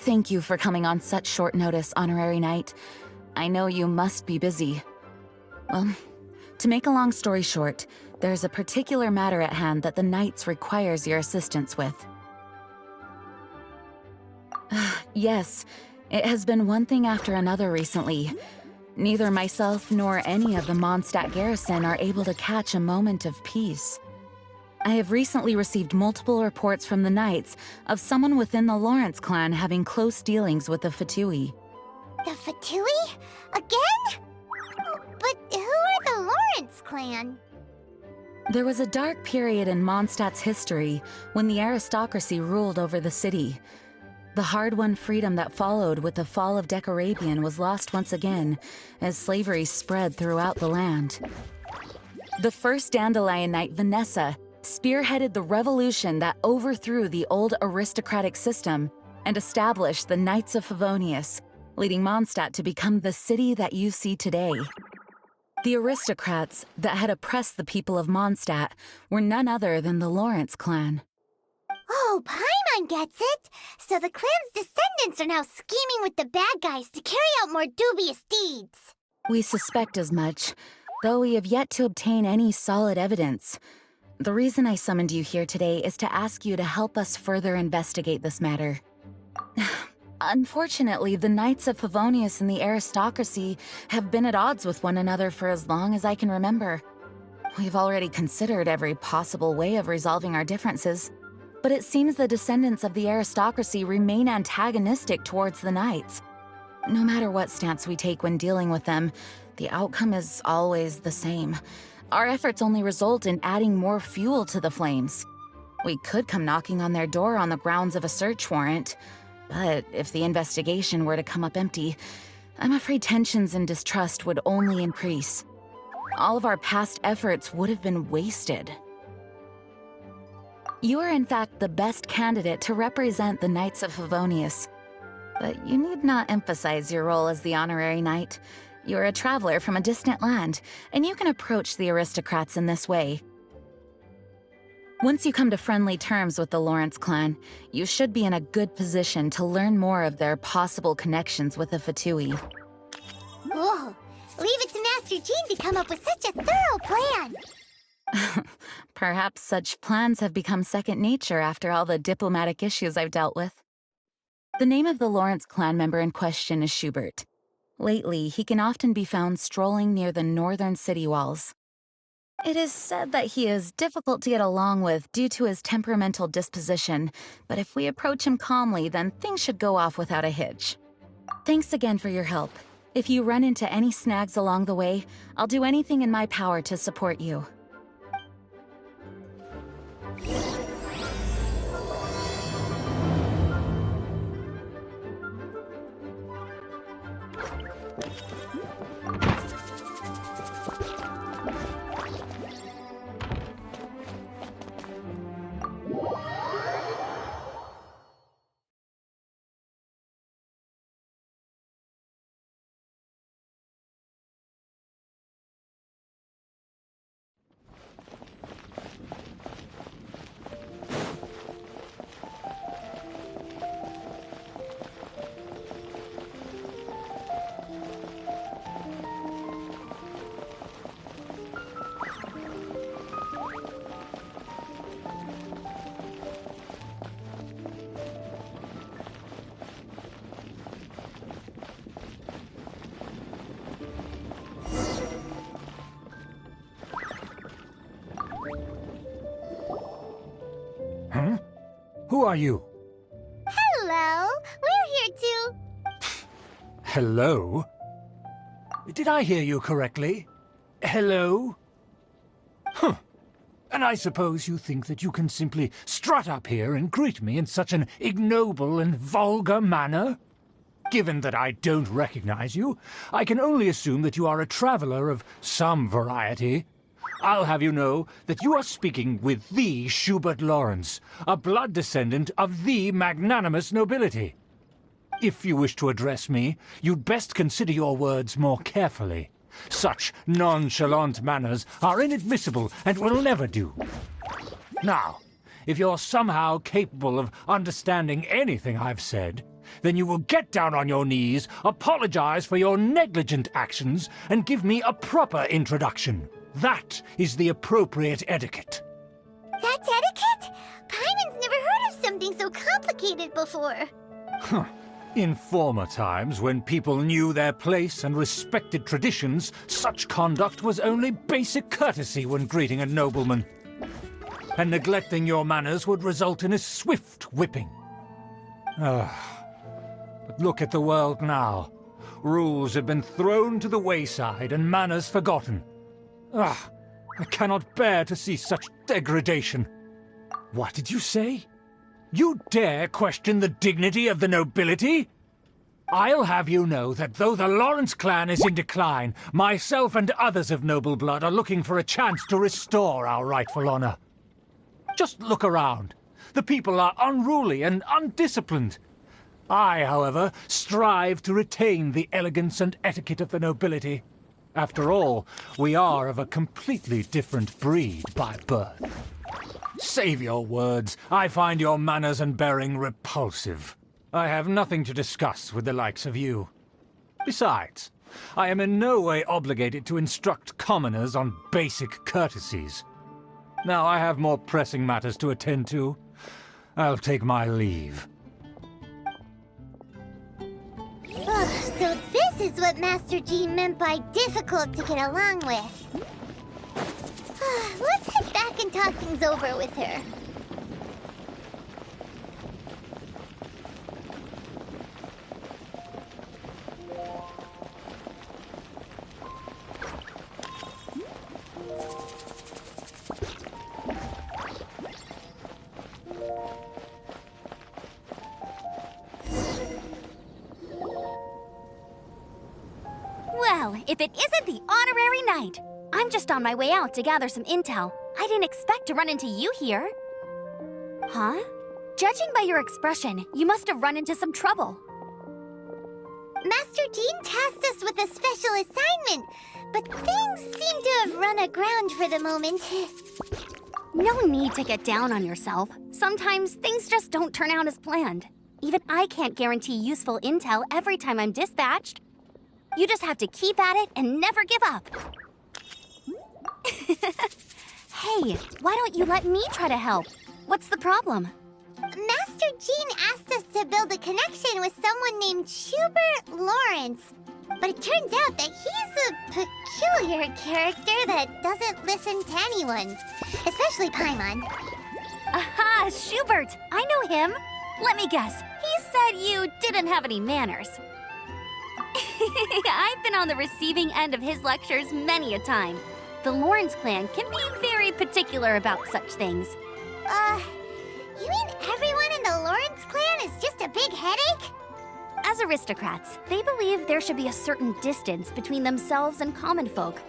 Thank you for coming on such short notice, Honorary Knight. I know you must be busy. Well, to make a long story short, there's a particular matter at hand that the Knights requires your assistance with. Yes, it has been one thing after another recently. Neither myself nor any of the Mondstadt garrison are able to catch a moment of peace. I have recently received multiple reports from the Knights of someone within the Lawrence clan having close dealings with the Fatui. The Fatui? Again? But who are the Lawrence clan? There was a dark period in Mondstadt's history when the aristocracy ruled over the city. The hard-won freedom that followed with the fall of Decorabian was lost once again as slavery spread throughout the land. The first Dandelion Knight, Vanessa, spearheaded the revolution that overthrew the old aristocratic system and established the Knights of Favonius, leading Mondstadt to become the city that you see today. The aristocrats that had oppressed the people of Mondstadt were none other than the Lawrence clan. Oh, Paimon gets it! So the clan's descendants are now scheming with the bad guys to carry out more dubious deeds. We suspect as much, though we have yet to obtain any solid evidence. The reason I summoned you here today is to ask you to help us further investigate this matter. Unfortunately, the Knights of Favonius and the aristocracy have been at odds with one another for as long as I can remember. We've already considered every possible way of resolving our differences, but it seems the descendants of the aristocracy remain antagonistic towards the Knights. No matter what stance we take when dealing with them, the outcome is always the same. Our efforts only result in adding more fuel to the flames. We could come knocking on their door on the grounds of a search warrant, but if the investigation were to come up empty, I'm afraid tensions and distrust would only increase. All of our past efforts would have been wasted. You are in fact the best candidate to represent the Knights of Favonius. But you need not emphasize your role as the honorary knight. You're a traveler from a distant land, and you can approach the aristocrats in this way. Once you come to friendly terms with the Lawrence clan, you should be in a good position to learn more of their possible connections with the Fatui. Whoa! Leave it to Master Jean to come up with such a thorough plan! Perhaps such plans have become second nature after all the diplomatic issues I've dealt with. The name of the Lawrence clan member in question is Schubert. Lately, he can often be found strolling near the northern city walls. It is said that he is difficult to get along with due to his temperamental disposition, but if we approach him calmly, then things should go off without a hitch. Thanks again for your help. If you run into any snags along the way, I'll do anything in my power to support you. Huh? Who are you? Hello! We're here to... Hello? Did I hear you correctly? Hello? Huh. And I suppose you think that you can simply strut up here and greet me in such an ignoble and vulgar manner? Given that I don't recognize you, I can only assume that you are a traveler of some variety. I'll have you know that you are speaking with the Schubert Lawrence, a blood descendant of the magnanimous nobility. If you wish to address me, you'd best consider your words more carefully. Such nonchalant manners are inadmissible and will never do. Now, if you're somehow capable of understanding anything I've said, then you will get down on your knees, apologize for your negligent actions, and give me a proper introduction. That is the appropriate etiquette. That's etiquette? Paimon's never heard of something so complicated before. In former times, when people knew their place and respected traditions, such conduct was only basic courtesy when greeting a nobleman. And neglecting your manners would result in a swift whipping. But look at the world now. Rules have been thrown to the wayside and manners forgotten. I cannot bear to see such degradation. What did you say? You dare question the dignity of the nobility? I'll have you know that though the Lawrence clan is in decline, myself and others of noble blood are looking for a chance to restore our rightful honor. Just look around. The people are unruly and undisciplined. I, however, strive to retain the elegance and etiquette of the nobility. After all, we are of a completely different breed by birth. Save your words. I find your manners and bearing repulsive. I have nothing to discuss with the likes of you. Besides, I am in no way obligated to instruct commoners on basic courtesies. Now I have more pressing matters to attend to. I'll take my leave. So this is what Master G meant by difficult to get along with. Let's head back and talk things over with her. Well, if it isn't the honorary knight! I'm just on my way out to gather some intel. I didn't expect to run into you here. Huh? Judging by your expression, you must have run into some trouble. Master Jean tasked us with a special assignment, but things seem to have run aground for the moment. No need to get down on yourself. Sometimes things just don't turn out as planned. Even I can't guarantee useful intel every time I'm dispatched. You just have to keep at it and never give up. Hey, why don't you let me try to help? What's the problem? Master Jean asked us to build a connection with someone named Schubert Lawrence. But it turns out that he's a peculiar character that doesn't listen to anyone, especially Paimon. Aha, Schubert! I know him. Let me guess, he said you didn't have any manners. I've been on the receiving end of his lectures many a time. The Lawrence clan can be very particular about such things. You mean everyone in the Lawrence clan is just a big headache? As aristocrats, they believe there should be a certain distance between themselves and common folk.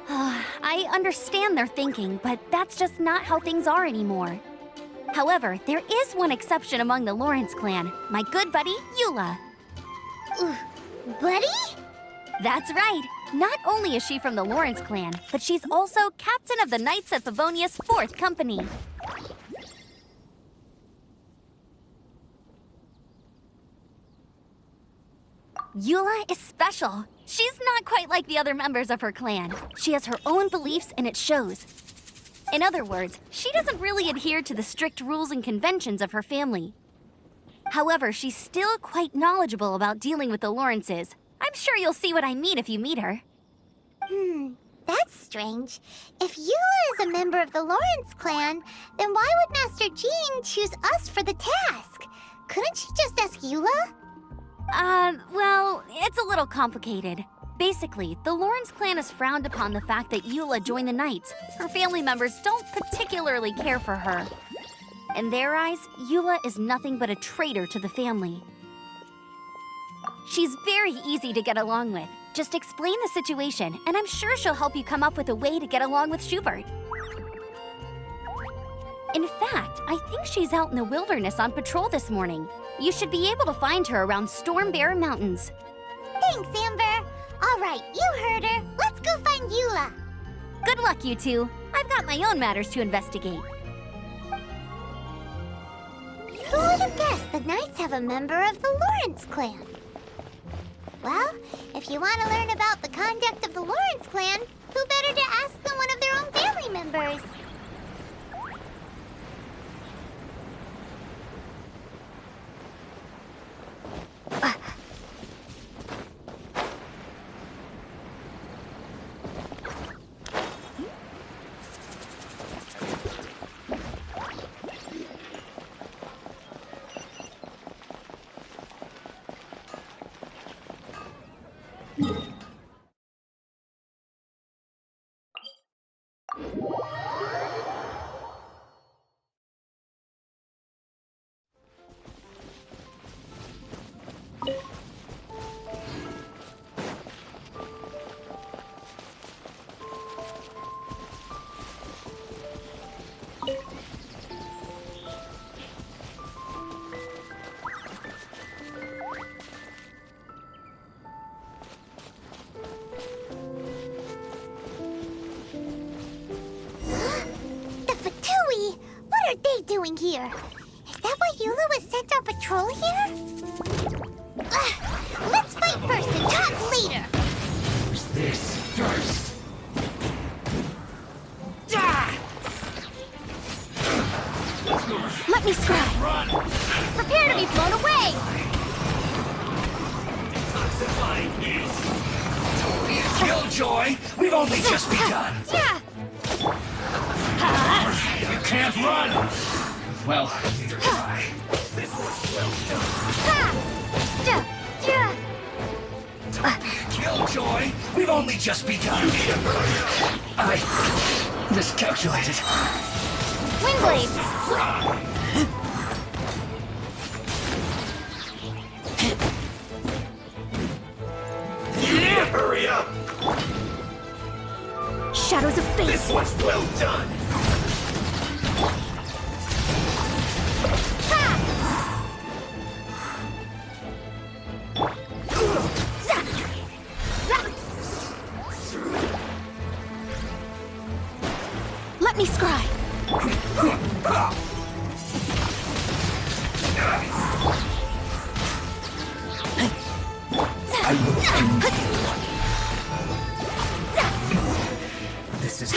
I understand their thinking, but that's just not how things are anymore. However, there is one exception among the Lawrence clan, my good buddy, Eula. Buddy? That's right. Not only is she from the Lawrence clan, but she's also captain of the Knights of Favonius' 4th Company. Eula is special. She's not quite like the other members of her clan. She has her own beliefs and it shows. In other words, she doesn't really adhere to the strict rules and conventions of her family. However, she's still quite knowledgeable about dealing with the Lawrences. I'm sure you'll see what I mean if you meet her. That's strange. If Eula is a member of the Lawrence clan, then why would Master Jean choose us for the task? Couldn't she just ask Eula? Well, it's a little complicated. Basically, the Lawrence clan has frowned upon the fact that Eula joined the Knights. Her family members don't particularly care for her. In their eyes, Eula is nothing but a traitor to the family. She's very easy to get along with. Just explain the situation, and I'm sure she'll help you come up with a way to get along with Schubert. In fact, I think she's out in the wilderness on patrol this morning. You should be able to find her around Storm Bear Mountains. Thanks, Amber. All right, you heard her. Let's go find Eula. Good luck, you two. I've got my own matters to investigate. Who would have guessed the Knights have a member of the Lawrence clan? Well, if you want to learn about the conduct of the Lawrence clan, who better to ask than one of their own family members? What are they doing here? Is that why Eula was sent on patrol here? Let's fight first and talk later! Who's this first? Let me scry! Run! Prepare to be blown away! Killjoy! We've only just begun! Yeah! You can't run! Well, neither can I. This was well done. Killjoy! We've only just begun! I miscalculated. Windblade! Hurry up! Shadows of Fate! This was well done! Let me scry! This is...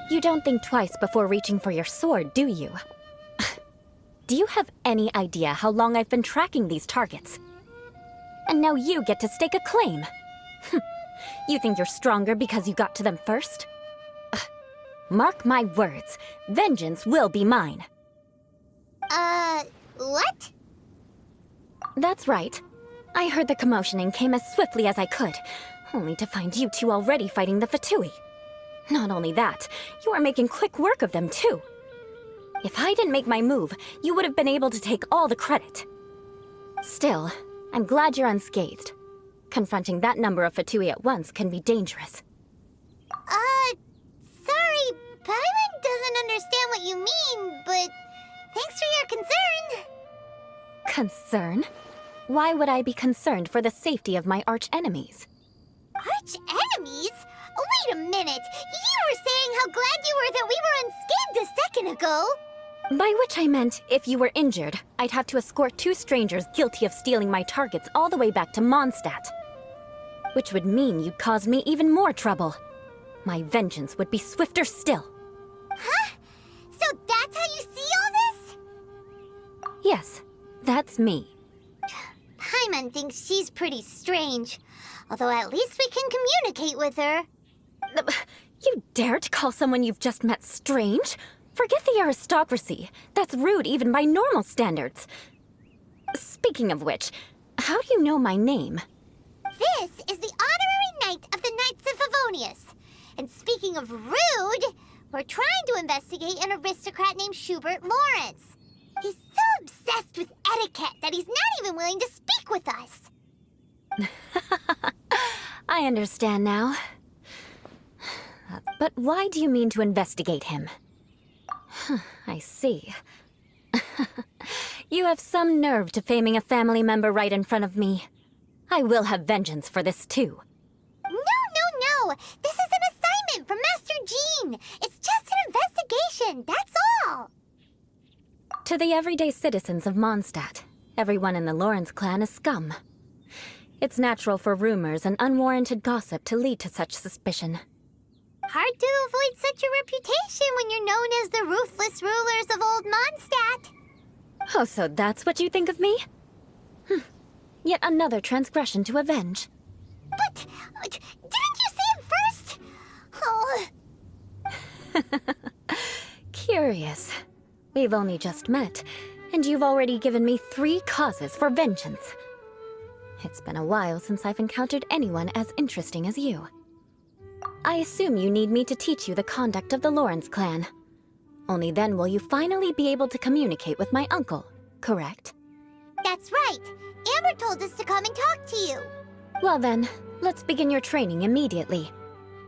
You don't think twice before reaching for your sword, do you? Do you have any idea how long I've been tracking these targets? And now you get to stake a claim. You think you're stronger because you got to them first? Mark my words, vengeance will be mine. What? That's right. I heard the commotion and came as swiftly as I could, only to find you two already fighting the Fatui. Not only that, you are making quick work of them too. If I didn't make my move, you would have been able to take all the credit. Still, I'm glad you're unscathed. Confronting that number of Fatui at once can be dangerous. Sorry, Paimon doesn't understand what you mean, but thanks for your concern. Concern? Why would I be concerned for the safety of my arch-enemies? Arch-enemies? Wait a minute! You were saying how glad you were that we were unscathed a second ago! By which I meant, if you were injured, I'd have to escort two strangers guilty of stealing my targets all the way back to Mondstadt. Which would mean you'd cause me even more trouble. My vengeance would be swifter still. Huh? So that's how you see all this? Yes, that's me. Paimon thinks she's pretty strange. Although at least we can communicate with her. You dare to call someone you've just met strange? Forget the aristocracy. That's rude even by normal standards. Speaking of which, how do you know my name? This is the honorary knight of the Knights of Favonius. And speaking of rude, we're trying to investigate an aristocrat named Schubert Lawrence. He's so obsessed with etiquette that he's not even willing to speak with us. I understand now. But why do you mean to investigate him? I see. You have some nerve to faming a family member right in front of me. I will have vengeance for this too. No. This is an assignment from Master Jean. It's just an investigation, that's all. To the everyday citizens of Mondstadt, everyone in the Lawrence clan is scum. It's natural for rumors and unwarranted gossip to lead to such suspicion. Hard to avoid such a reputation when you're known as the ruthless rulers of old Mondstadt. Oh, so that's what you think of me? Yet another transgression to avenge. But didn't you say it first? Oh. Curious. We've only just met, and you've already given me 3 causes for vengeance. It's been a while since I've encountered anyone as interesting as you. I assume you need me to teach you the conduct of the Lawrence clan. Only then will you finally be able to communicate with my uncle, correct? That's right. Amber told us to come and talk to you. Well then, let's begin your training immediately.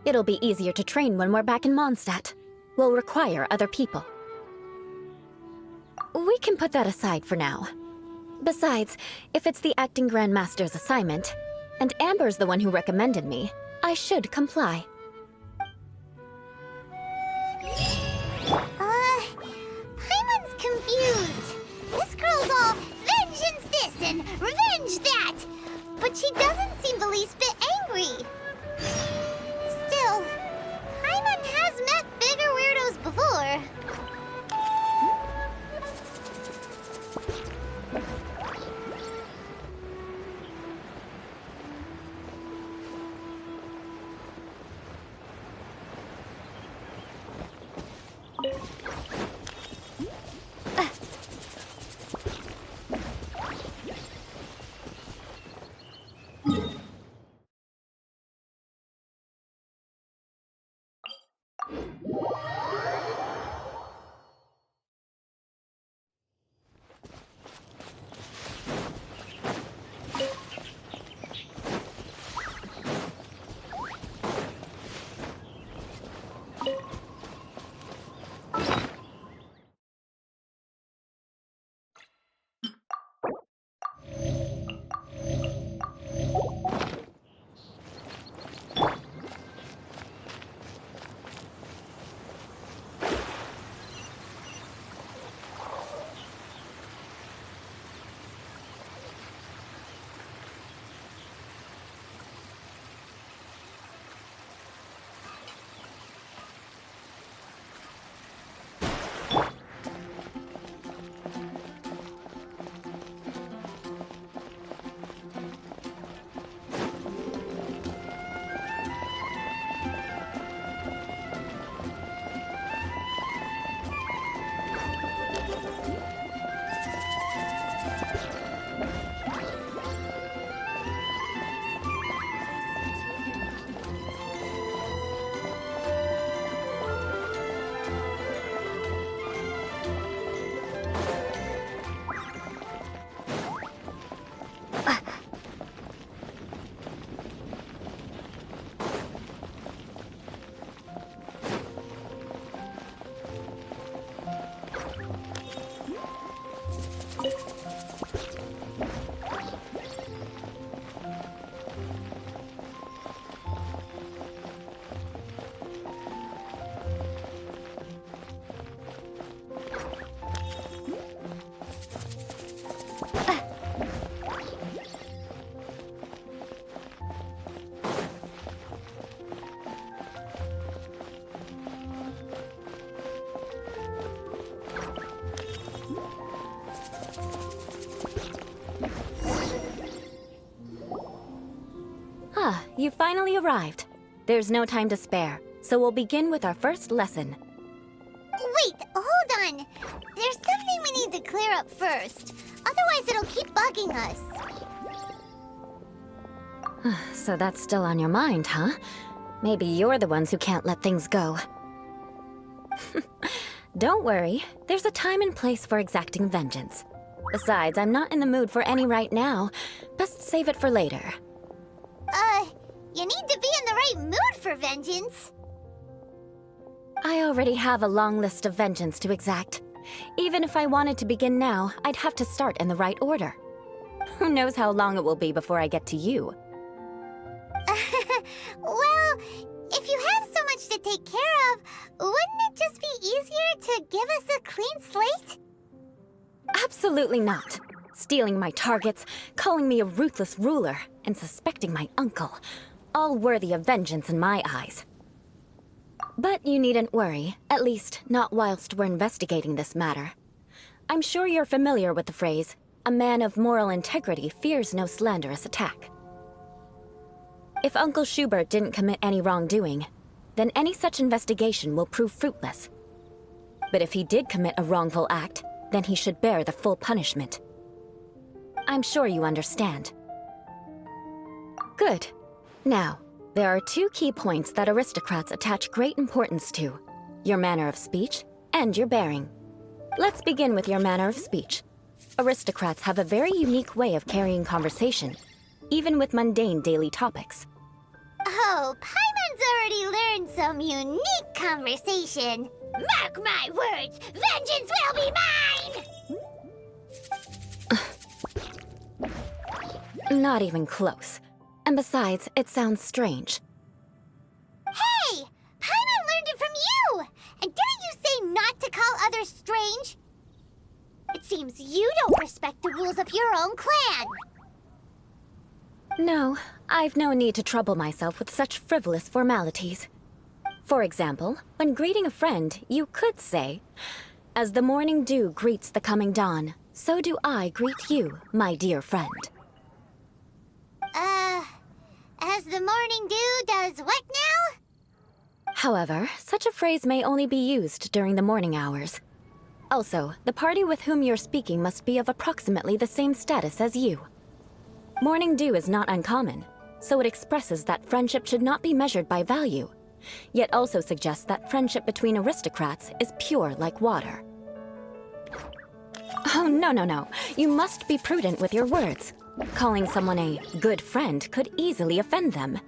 It'll be easier to train when we're back in Mondstadt. We'll require other people. We can put that aside for now. Besides, if it's the acting Grandmaster's assignment, and Amber's the one who recommended me, I should comply. Paimon's confused. This girl's all vengeance this and revenge that. But she doesn't seem the least bit angry. Still, Paimon has met bigger weirdos before. You finally arrived. There's no time to spare, so we'll begin with our first lesson. Wait, hold on. There's something we need to clear up first. Otherwise, it'll keep bugging us. So that's still on your mind, huh? Maybe you're the ones who can't let things go. Don't worry, there's a time and place for exacting vengeance. Besides, I'm not in the mood for any right now. Best save it for later. You need to be in the right mood for vengeance. I already have a long list of vengeance to exact. Even if I wanted to begin now, I'd have to start in the right order. Who knows how long it will be before I get to you? Well, if you have so much to take care of, wouldn't it just be easier to give us a clean slate? Absolutely not. Stealing my targets, calling me a ruthless ruler, and suspecting my uncle. All worthy of vengeance in my eyes. But you needn't worry, at least not whilst we're investigating this matter. I'm sure you're familiar with the phrase, "A man of moral integrity fears no slanderous attack." If Uncle Schubert didn't commit any wrongdoing, then any such investigation will prove fruitless. But if he did commit a wrongful act, then he should bear the full punishment. I'm sure you understand. Good. Now, there are two key points that aristocrats attach great importance to: your manner of speech and your bearing. Let's begin with your manner of speech. Aristocrats have a very unique way of carrying conversation, even with mundane daily topics. Oh, Paimon's already learned some unique conversation. Mark my words, vengeance will be mine! Not even close. And besides, it sounds strange. Hey! Paimon learned it from you! And didn't you say not to call others strange? It seems you don't respect the rules of your own clan. No, I've no need to trouble myself with such frivolous formalities. For example, when greeting a friend, you could say, "As the morning dew greets the coming dawn, so do I greet you, my dear friend." As the morning dew does what now? However, such a phrase may only be used during the morning hours. Also, the party with whom you're speaking must be of approximately the same status as you. Morning dew is not uncommon, so it expresses that friendship should not be measured by value, yet also suggests that friendship between aristocrats is pure like water. Oh, no. You must be prudent with your words. Calling someone a good friend could easily offend them.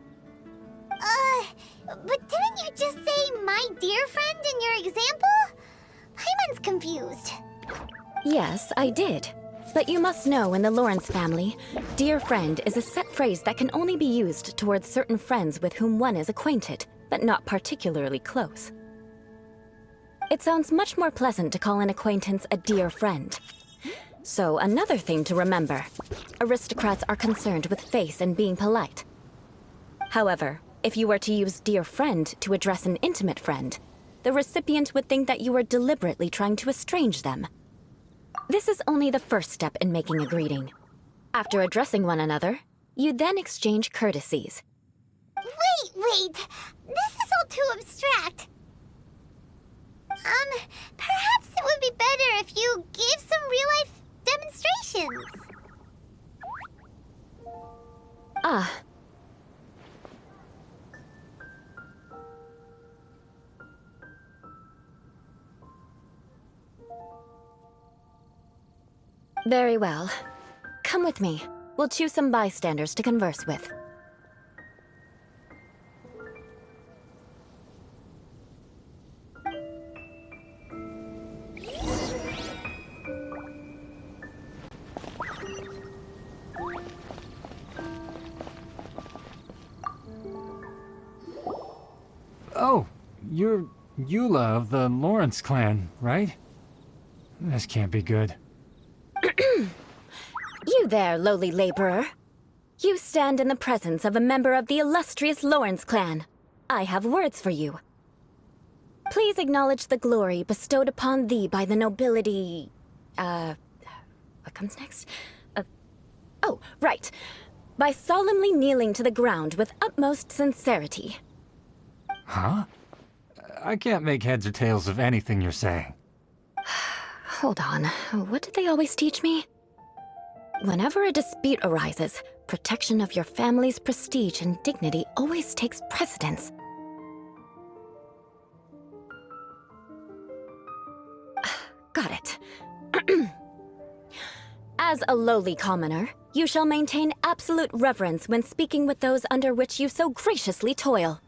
But didn't you just say "my dear friend" in your example? Paimon's confused. Yes, I did. But you must know in the Lawrence family, dear friend is a set phrase that can only be used towards certain friends with whom one is acquainted, but not particularly close. It sounds much more pleasant to call an acquaintance a dear friend. So, another thing to remember. Aristocrats are concerned with face and being polite. However, if you were to use dear friend to address an intimate friend, the recipient would think that you were deliberately trying to estrange them. This is only the first step in making a greeting. After addressing one another, you then exchange courtesies. Wait! This is all too abstract. Perhaps it would be better if you gave some real-life demonstrations. Very well. Come with me. We'll choose some bystanders to converse with. Oh, you're Eula of the Lawrence clan, right? This can't be good. You there, lowly laborer. You stand in the presence of a member of the illustrious Lawrence clan. I have words for you. Please acknowledge the glory bestowed upon thee by the nobility... what comes next? Oh, right. By solemnly kneeling to the ground with utmost sincerity. Huh? I can't make heads or tails of anything you're saying. Hold on. What did they always teach me? Whenever a dispute arises, protection of your family's prestige and dignity always takes precedence. Got it. As a lowly commoner, you shall maintain absolute reverence when speaking with those under which you so graciously toil.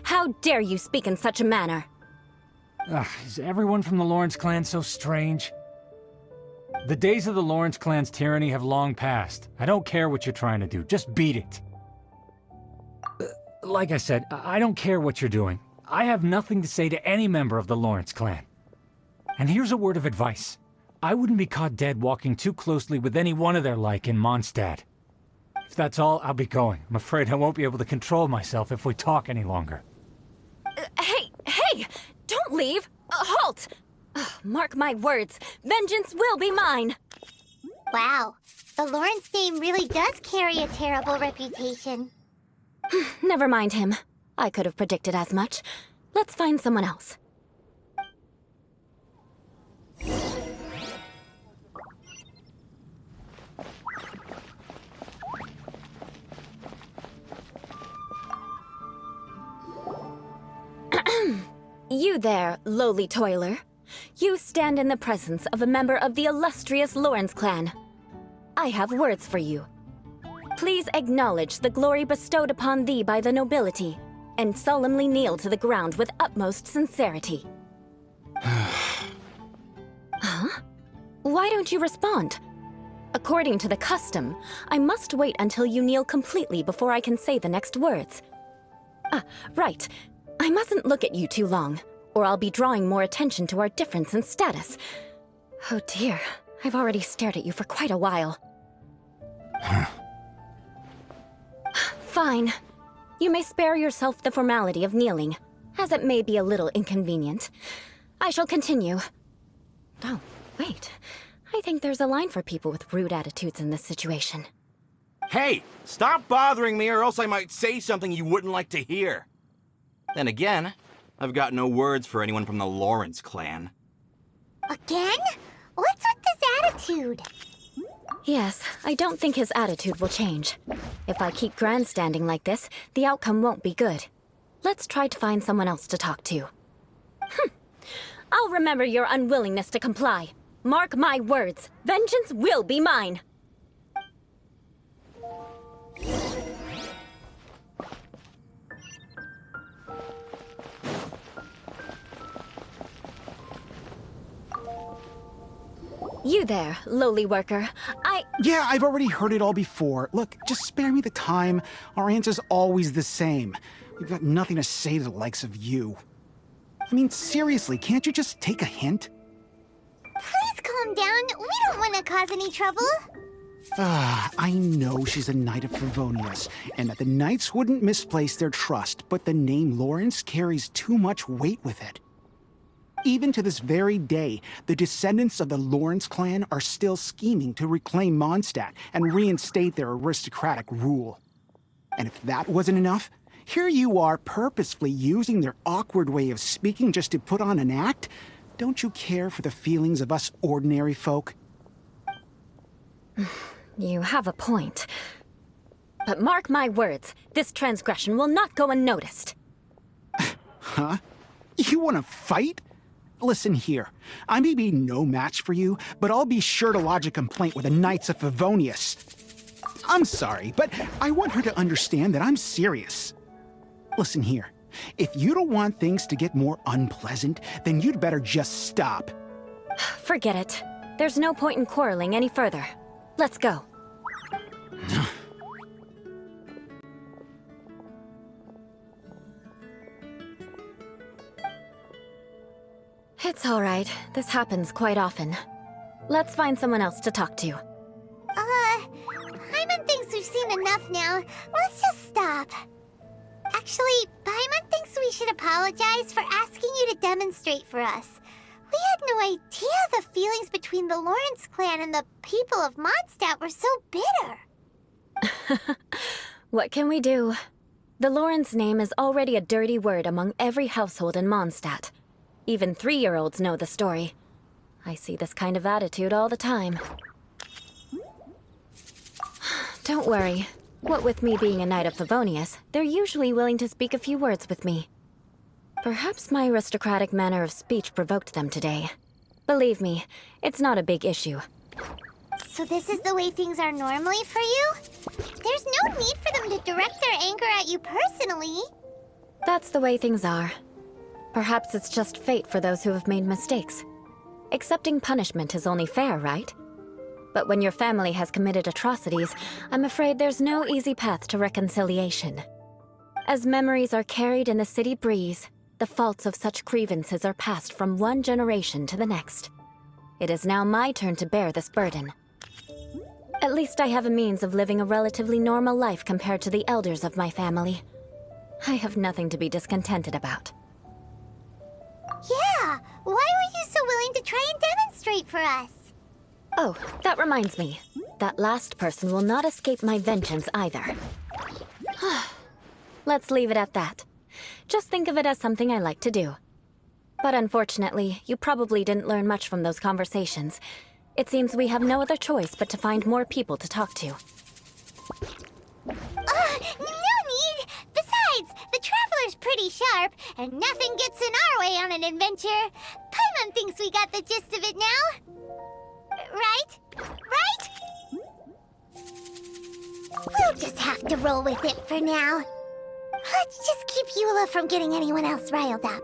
How dare you speak in such a manner? Is everyone from the Lawrence clan so strange? The days of the Lawrence clan's tyranny have long passed. I don't care what you're trying to do, just beat it. Like I said, I don't care what you're doing. I have nothing to say to any member of the Lawrence clan. And here's a word of advice. I wouldn't be caught dead walking too closely with any one of their like in Mondstadt. If that's all, I'll be going. I'm afraid I won't be able to control myself if we talk any longer. Hey! Don't leave! Halt! Mark my words, vengeance will be mine! Wow, the Lawrence name really does carry a terrible reputation. Never mind him. I could have predicted as much. Let's find someone else. You there, lowly toiler. You stand in the presence of a member of the illustrious Lawrence clan. I have words for you. Please acknowledge the glory bestowed upon thee by the nobility, and solemnly kneel to the ground with utmost sincerity. Huh? Why don't you respond? According to the custom, I must wait until you kneel completely before I can say the next words. Right. I mustn't look at you too long, or I'll be drawing more attention to our difference in status. Oh dear, I've already stared at you for quite a while. Fine. You may spare yourself the formality of kneeling, as it may be a little inconvenient. I shall continue. Oh, wait. I think there's a line for people with rude attitudes in this situation. Hey, stop bothering me or else I might say something you wouldn't like to hear. Then again, I've got no words for anyone from the Lawrence clan. Again? What's with this attitude? Yes, I don't think his attitude will change. If I keep grandstanding like this, the outcome won't be good. Let's try to find someone else to talk to. I'll remember your unwillingness to comply. Mark my words, vengeance will be mine! You there, lowly worker. Yeah, I've already heard it all before. Look, just spare me the time. Our answer's always the same. We've got nothing to say to the likes of you. I mean, seriously, can't you just take a hint? Please calm down. We don't want to cause any trouble. I know she's a knight of Favonius, and that the knights wouldn't misplace their trust, but the name Lawrence carries too much weight with it. Even to this very day, the descendants of the Lawrence clan are still scheming to reclaim Mondstadt and reinstate their aristocratic rule. And if that wasn't enough, here you are purposefully using their awkward way of speaking just to put on an act? Don't you care for the feelings of us ordinary folk? You have a point. But mark my words, this transgression will not go unnoticed. Huh? You want to fight? Listen here, I may be no match for you, but I'll be sure to lodge a complaint with the Knights of Favonius. I'm sorry, but I want her to understand that I'm serious. Listen here, if you don't want things to get more unpleasant, then you'd better just stop. Forget it. There's no point in quarreling any further. Let's go. It's all right. This happens quite often. Let's find someone else to talk to. Paimon thinks we've seen enough now. Let's just stop. Actually, Paimon thinks we should apologize for asking you to demonstrate for us. We had no idea the feelings between the Lawrence clan and the people of Mondstadt were so bitter. What can we do? The Lawrence name is already a dirty word among every household in Mondstadt. Even 3-year-olds know the story. I see this kind of attitude all the time. Don't worry. What with me being a Knight of Favonius, they're usually willing to speak a few words with me. Perhaps my aristocratic manner of speech provoked them today. Believe me, it's not a big issue. So this is the way things are normally for you? There's no need for them to direct their anger at you personally. That's the way things are. Perhaps it's just fate for those who have made mistakes. Accepting punishment is only fair, right? But when your family has committed atrocities, I'm afraid there's no easy path to reconciliation. As memories are carried in the city breeze, the faults of such grievances are passed from one generation to the next. It is now my turn to bear this burden. At least I have a means of living a relatively normal life compared to the elders of my family. I have nothing to be discontented about. Yeah, why were you so willing to try and demonstrate for us? Oh, that reminds me. That last person will not escape my vengeance either. Let's leave it at that. Just think of it as something I like to do. But unfortunately, you probably didn't learn much from those conversations. It seems we have no other choice but to find more people to talk to. No need! Besides, the Traveler's pretty sharp, and nothing gets in our way on an adventure. Paimon thinks we got the gist of it now. Right? Right? We'll just have to roll with it for now. Let's just keep Eula from getting anyone else riled up.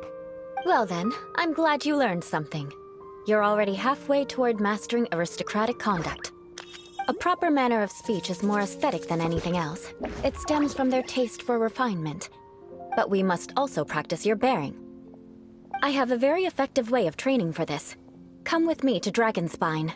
Well then, I'm glad you learned something. You're already halfway toward mastering aristocratic conduct. A proper manner of speech is more aesthetic than anything else. It stems from their taste for refinement. But we must also practice your bearing. I have a very effective way of training for this. Come with me to Dragonspine.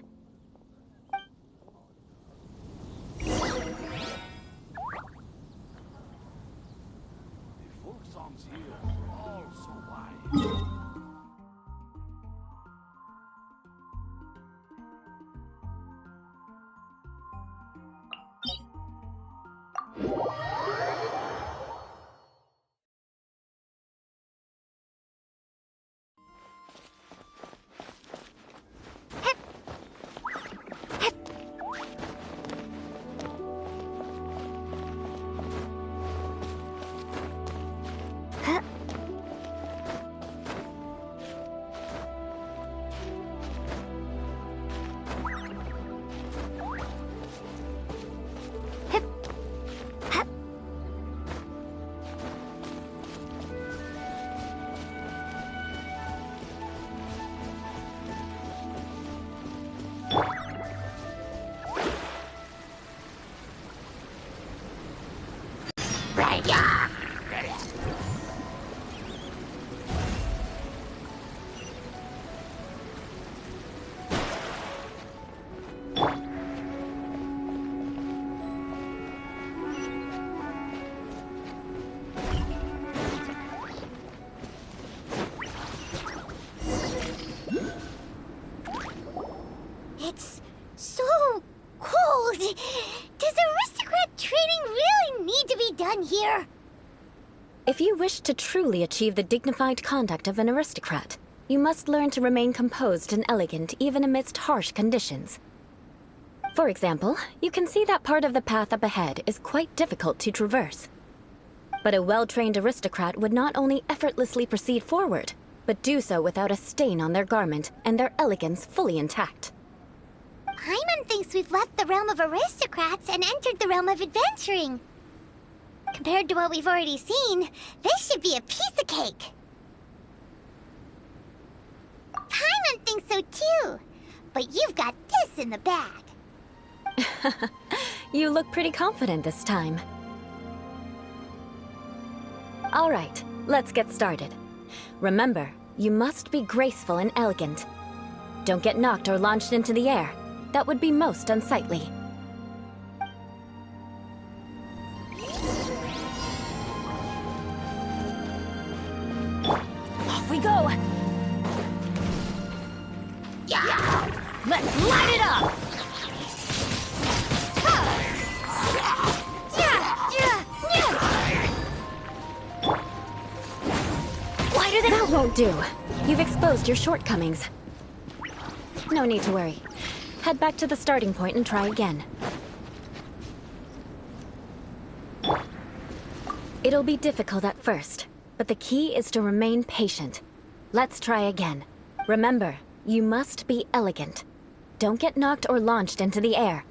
It's so cold. Does aristocrat training really need to be done here? If you wish to truly achieve the dignified conduct of an aristocrat, you must learn to remain composed and elegant even amidst harsh conditions. For example, you can see that part of the path up ahead is quite difficult to traverse. But a well-trained aristocrat would not only effortlessly proceed forward, but do so without a stain on their garment and their elegance fully intact. Paimon thinks we've left the realm of aristocrats and entered the realm of adventuring. Compared to what we've already seen, this should be a piece of cake. Paimon thinks so too, but you've got this in the bag. You look pretty confident this time. All right, let's get started. Remember, you must be graceful and elegant. Don't get knocked or launched into the air. That would be most unsightly. Off we go! Yeah! Let's light it up! That won't do. You've exposed your shortcomings. No need to worry. Head back to the starting point and try again. It'll be difficult at first, but the key is to remain patient. Let's try again. Remember, you must be elegant. Don't get knocked or launched into the air.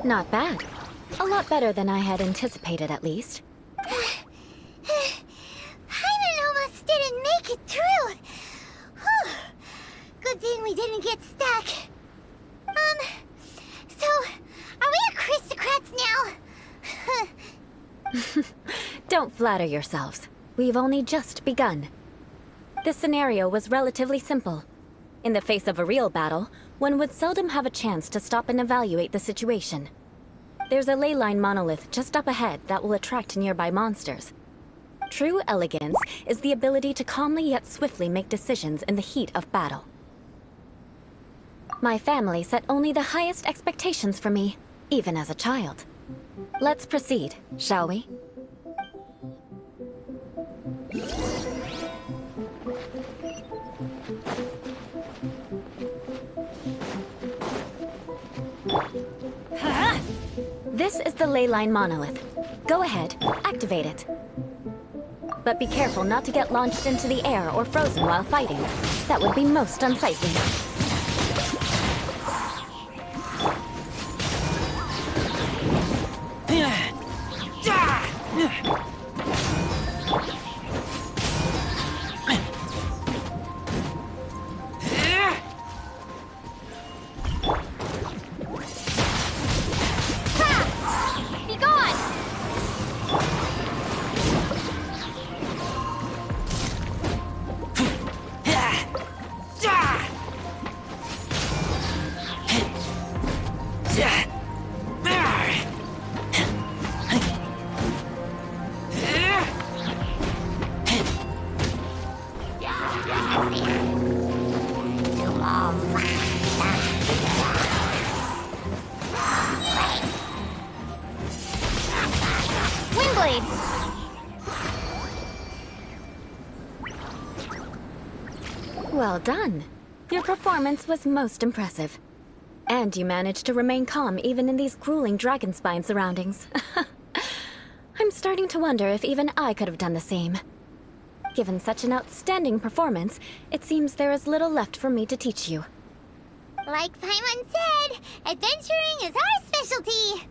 Not bad. A lot better than I had anticipated, at least. Paimon almost didn't make it through. Whew. Good thing we didn't get stuck. So, are we aristocrats now? Don't flatter yourselves. We've only just begun. This scenario was relatively simple. In the face of a real battle, one would seldom have a chance to stop and evaluate the situation. There's a ley line monolith just up ahead that will attract nearby monsters. True elegance is the ability to calmly yet swiftly make decisions in the heat of battle. My family set only the highest expectations for me, even as a child. Let's proceed, shall we? This is the ley line monolith. Go ahead, activate it. But be careful not to get launched into the air or frozen while fighting. That would be most unsightly. Well done. Your performance was most impressive. And you managed to remain calm even in these grueling dragonspine surroundings. I'm starting to wonder if even I could have done the same. Given such an outstanding performance, it seems there is little left for me to teach you. Like Paimon said, adventuring is our specialty.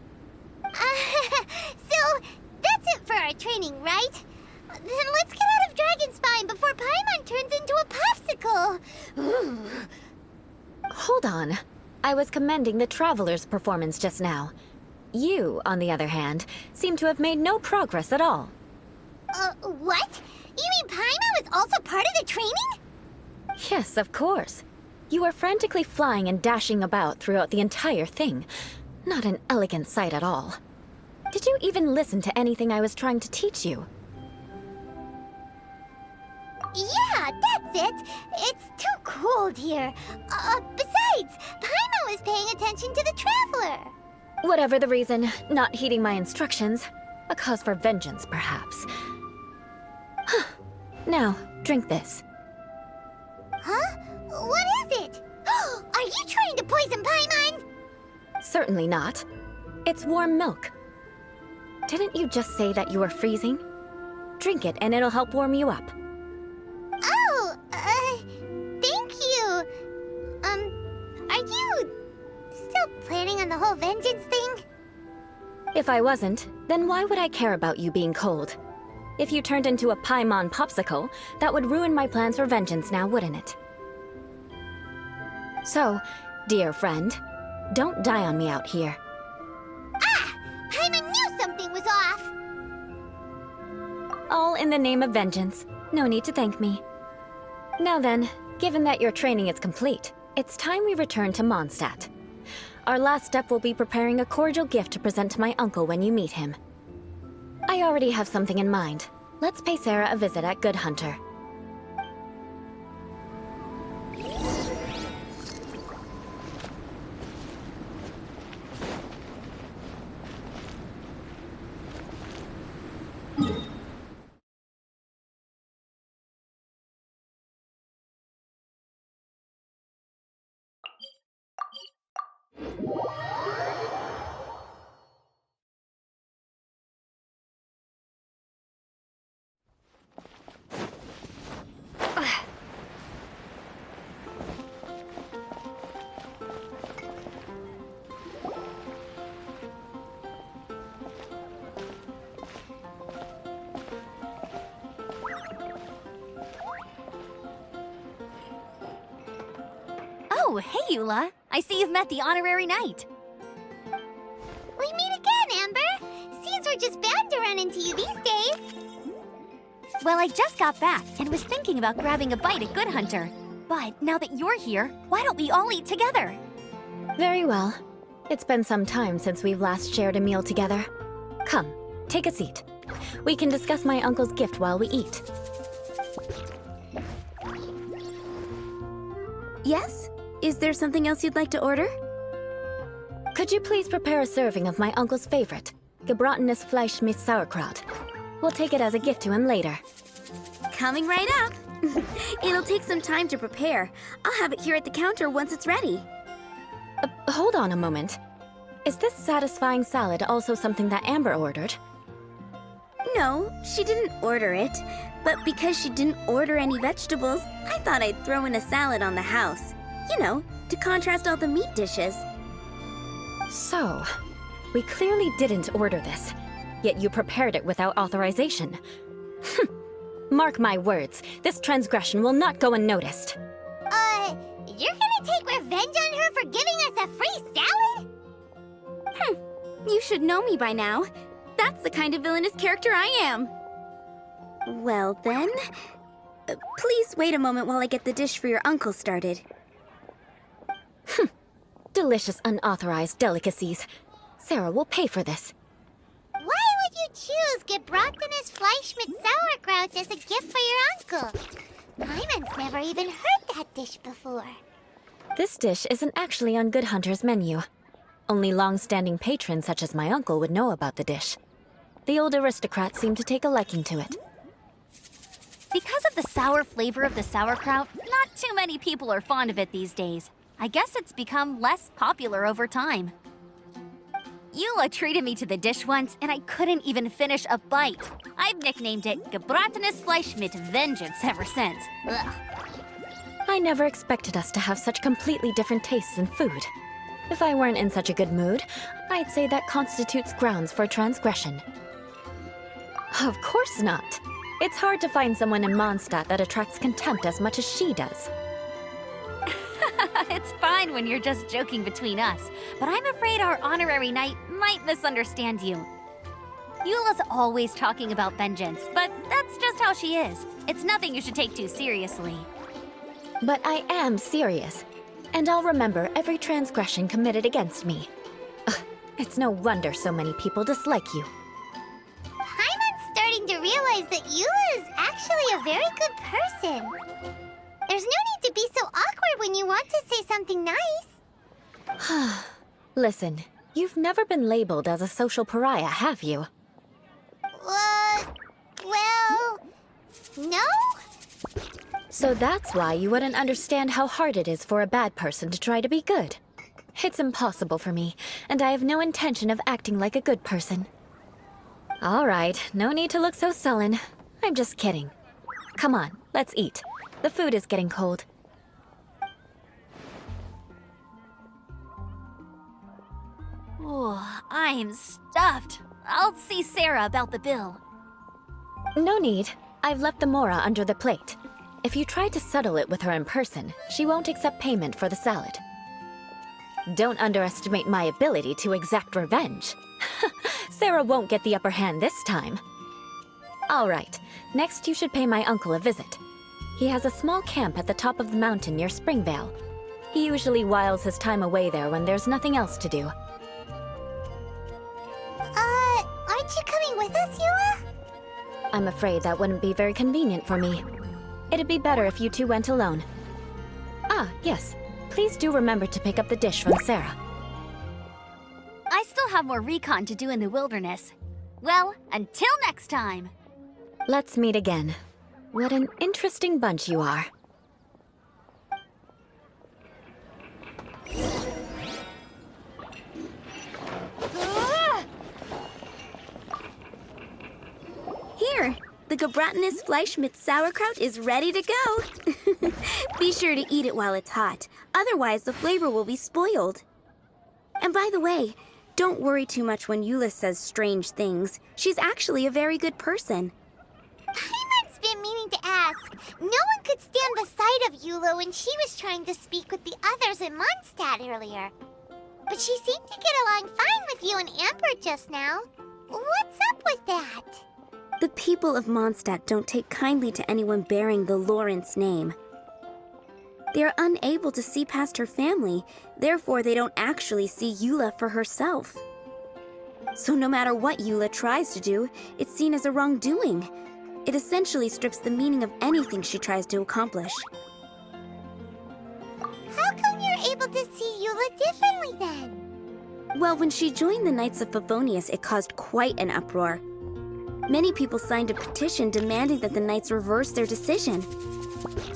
So, that's it for our training, right? Then let's get out of Dragonspine before Paimon turns into a popsicle. Ooh. Hold on. I was commending the Traveler's performance just now. You, on the other hand, seem to have made no progress at all. What? You mean Paimon was also part of the training? Yes, of course. You were frantically flying and dashing about throughout the entire thing. Not an elegant sight at all. Did you even listen to anything I was trying to teach you? Yeah, that's it. It's too cold here. Besides, Paimon was paying attention to the Traveler. Whatever the reason, not heeding my instructions. A cause for vengeance, perhaps. Now, drink this. Huh? What is it? Are you trying to poison Paimon? Certainly not. It's warm milk. Didn't you just say that you were freezing? Drink it and it'll help warm you up. Oh, thank you. Are you still planning on the whole vengeance thing? If I wasn't, then why would I care about you being cold? If you turned into a Paimon popsicle, that would ruin my plans for vengeance now, wouldn't it? So, dear friend, don't die on me out here. Ah! Paimon knew something All in the name of vengeance. No need to thank me. Now then, given that your training is complete, it's time we return to Mondstadt. Our last step will be preparing a cordial gift to present to my uncle when you meet him. I already have something in mind. Let's pay Sarah a visit at Good Hunter. Oh, hey, Eula. I see you've met the honorary knight. We meet again, Amber. Seems we're just bound to run into you these days. Well, I just got back and was thinking about grabbing a bite at Good Hunter. But now that you're here, why don't we all eat together? Very well. It's been some time since we've last shared a meal together. Come, take a seat. We can discuss my uncle's gift while we eat. Yes? Is there something else you'd like to order? Could you please prepare a serving of my uncle's favorite, gebratenes Fleisch mit Sauerkraut? We'll take it as a gift to him later. Coming right up. It'll take some time to prepare. I'll have it here at the counter once it's ready. Hold on a moment. Is this satisfying salad also something that Amber ordered? No, she didn't order it. But because she didn't order any vegetables, I thought I'd throw in a salad on the house. You know, to contrast all the meat dishes. So, we clearly didn't order this, yet you prepared it without authorization. Mark my words, this transgression will not go unnoticed. You're gonna take revenge on her for giving us a free salad? You should know me by now. That's the kind of villainous character I am. Well then, please wait a moment while I get the dish for your uncle started. Delicious unauthorized delicacies. Sarah will pay for this. Why would you choose gebratenes Fleisch mit Sauerkraut as a gift for your uncle? Hyman's never even heard that dish before. This dish isn't actually on Good Hunter's menu. Only long-standing patrons such as my uncle would know about the dish. The old aristocrats seem to take a liking to it. Because of the sour flavor of the sauerkraut, not too many people are fond of it these days. I guess it's become less popular over time. Eula treated me to the dish once, and I couldn't even finish a bite. I've nicknamed it gebratenes Fleisch mit Vengeance ever since. Ugh. I never expected us to have such completely different tastes in food. If I weren't in such a good mood, I'd say that constitutes grounds for transgression. Of course not. It's hard to find someone in Mondstadt that attracts contempt as much as she does. It's fine when you're just joking between us, but I'm afraid our honorary knight might misunderstand you. Eula's always talking about vengeance, but that's just how she is. It's nothing you should take too seriously. But I am serious, and I'll remember every transgression committed against me. Ugh, it's no wonder so many people dislike you. Hyman's starting to realize that Eula is actually a very good person. There's no need to be so awkward when you want to say something nice. Listen, you've never been labeled as a social pariah, have you? Well, no? So that's why you wouldn't understand how hard it is for a bad person to try to be good. It's impossible for me, and I have no intention of acting like a good person. All right, no need to look so sullen. I'm just kidding. Come on, let's eat. The food is getting cold. Oh, I'm stuffed. I'll see Sarah about the bill. No need. I've left the mora under the plate. If you try to settle it with her in person, she won't accept payment for the salad. Don't underestimate my ability to exact revenge. Sarah won't get the upper hand this time. All right. Next, you should pay my uncle a visit. He has a small camp at the top of the mountain near Springvale. He usually whiles his time away there when there's nothing else to do. Aren't you coming with us, Eula? I'm afraid that wouldn't be very convenient for me. It'd be better if you two went alone. Ah, yes. Please do remember to pick up the dish from Sarah. I still have more recon to do in the wilderness. Well, until next time! Let's meet again. What an interesting bunch you are. Here, the Gebratenes Fleischmitz sauerkraut is ready to go. Be sure to eat it while it's hot, otherwise the flavor will be spoiled. And by the way, don't worry too much when Eula says strange things. She's actually a very good person. Paimon's been meaning to ask. No one could stand the sight of Eula when she was trying to speak with the others in Mondstadt earlier. But she seemed to get along fine with you and Amber just now. What's up with that? The people of Mondstadt don't take kindly to anyone bearing the Lawrence name. They are unable to see past her family, therefore they don't actually see Eula for herself. So no matter what Eula tries to do, it's seen as a wrongdoing. It essentially strips the meaning of anything she tries to accomplish. How come you're able to see Eula differently then? Well, when she joined the Knights of Favonius, it caused quite an uproar. Many people signed a petition demanding that the Knights reverse their decision.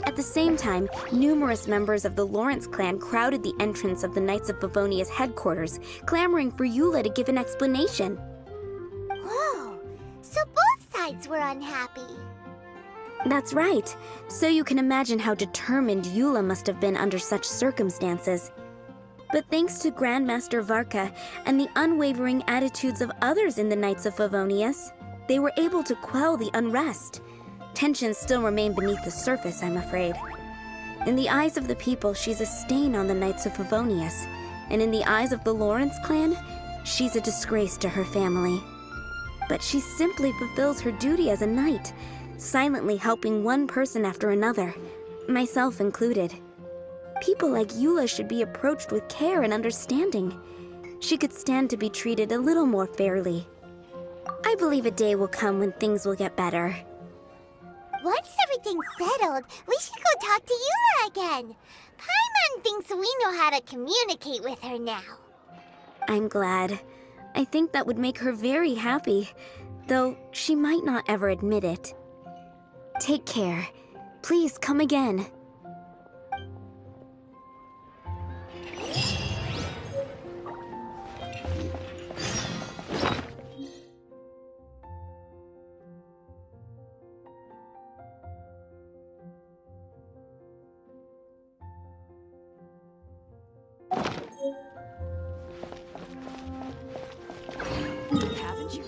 At the same time, numerous members of the Lawrence clan crowded the entrance of the Knights of Favonius headquarters, clamoring for Eula to give an explanation. Whoa, so both sides were unhappy. That's right. So you can imagine how determined Eula must have been under such circumstances. But thanks to Grandmaster Varka and the unwavering attitudes of others in the Knights of Favonius, they were able to quell the unrest. Tensions still remain beneath the surface, I'm afraid. In the eyes of the people, she's a stain on the Knights of Favonius, and in the eyes of the Lawrence clan, she's a disgrace to her family. But she simply fulfills her duty as a knight, silently helping one person after another, myself included. People like Eula should be approached with care and understanding. She could stand to be treated a little more fairly. I believe a day will come when things will get better. Once everything's settled, we should go talk to Eula again. Paimon thinks we know how to communicate with her now. I'm glad. I think that would make her very happy, though she might not ever admit it. Take care. Please come again. Haven't you?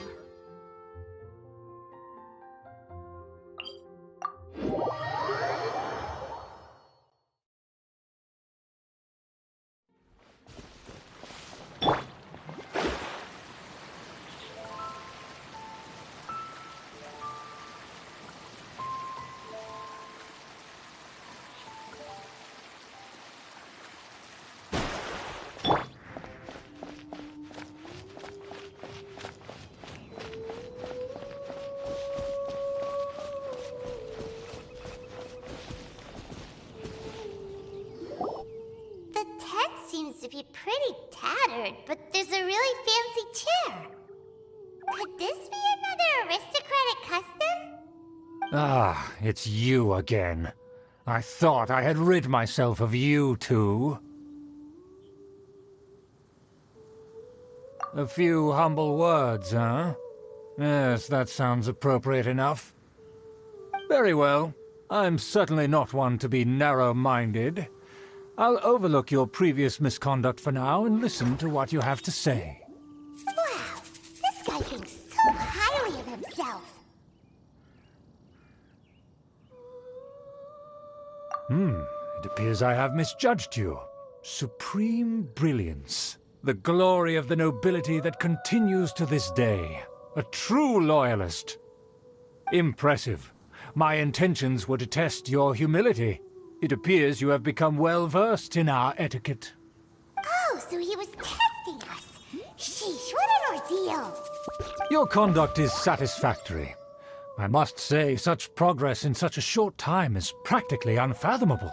Seems to be pretty tattered, but there's a really fancy chair. Could this be another aristocratic custom? Ah, it's you again. I thought I had rid myself of you two. A few humble words, huh? Yes, that sounds appropriate enough. Very well. I'm certainly not one to be narrow-minded. I'll overlook your previous misconduct for now and listen to what you have to say. Wow, this guy thinks so highly of himself. It appears I have misjudged you. Supreme brilliance. The glory of the nobility that continues to this day. A true loyalist. Impressive. My intentions were to test your humility. It appears you have become well-versed in our etiquette. Oh, so he was testing us. Sheesh, what an ordeal. Your conduct is satisfactory. I must say, such progress in such a short time is practically unfathomable.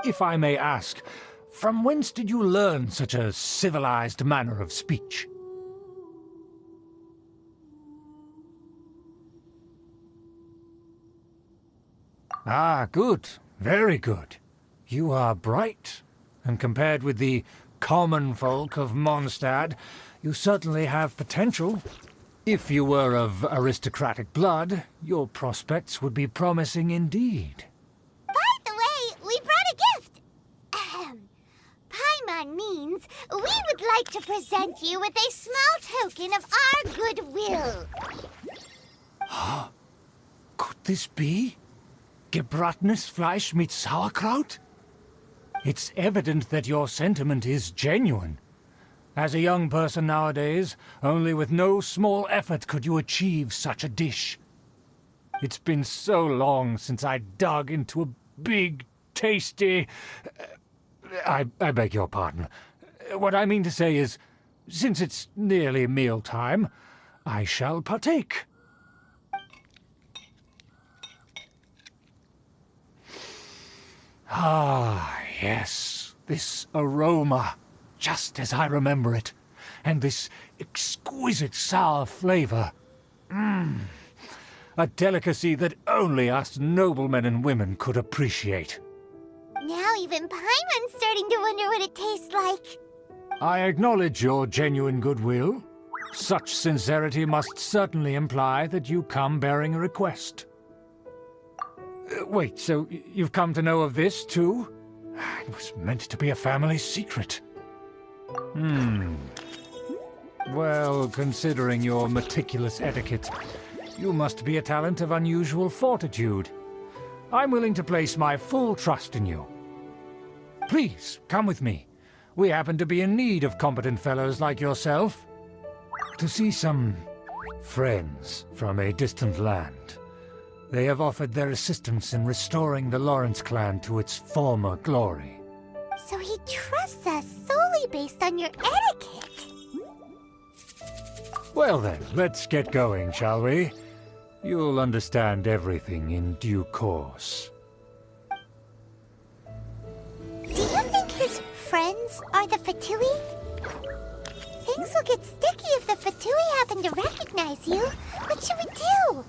If I may ask, from whence did you learn such a civilized manner of speech? Ah, good. Very good. You are bright, and compared with the common folk of Mondstadt, you certainly have potential. If you were of aristocratic blood, your prospects would be promising indeed. By the way, we brought a gift. Paimon means we would like to present you with a small token of our goodwill. Could this be gebratenes Fleisch mit Sauerkraut? It's evident that your sentiment is genuine. As a young person nowadays, only with no small effort could you achieve such a dish. It's been so long since I dug into a big, tasty... I beg your pardon. What I mean to say is, since it's nearly mealtime, I shall partake. Ah, yes, this aroma, just as I remember it, and this exquisite sour flavor. A delicacy that only us noblemen and women could appreciate. Now even Paimon's starting to wonder what it tastes like. I acknowledge your genuine goodwill. Such sincerity must certainly imply that you come bearing a request. Wait, so you've come to know of this, too? It was meant to be a family secret. Well, considering your meticulous etiquette, you must be a talent of unusual fortitude. I'm willing to place my full trust in you. Please, come with me. We happen to be in need of competent fellows like yourself. To see some friends from a distant land. They have offered their assistance in restoring the Lawrence clan to its former glory. So he trusts us solely based on your etiquette. Well then, let's get going, shall we? You'll understand everything in due course. Do you think his friends are the Fatui? Things will get sticky if the Fatui happen to recognize you. What should we do?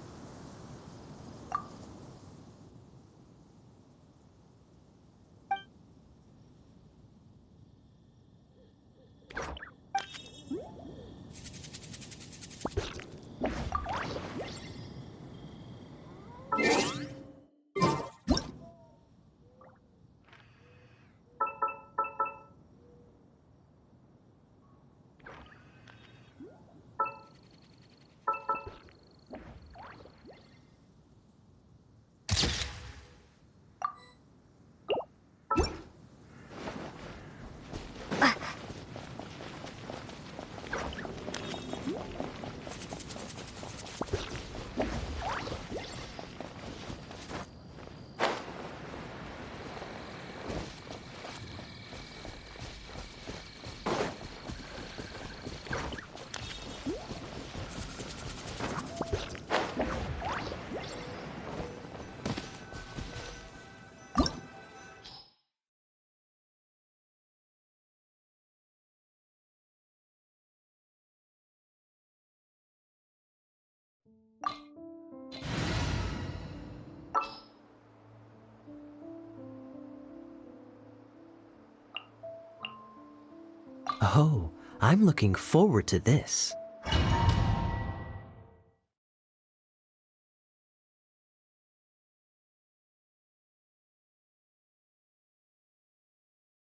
Oh, I'm looking forward to this.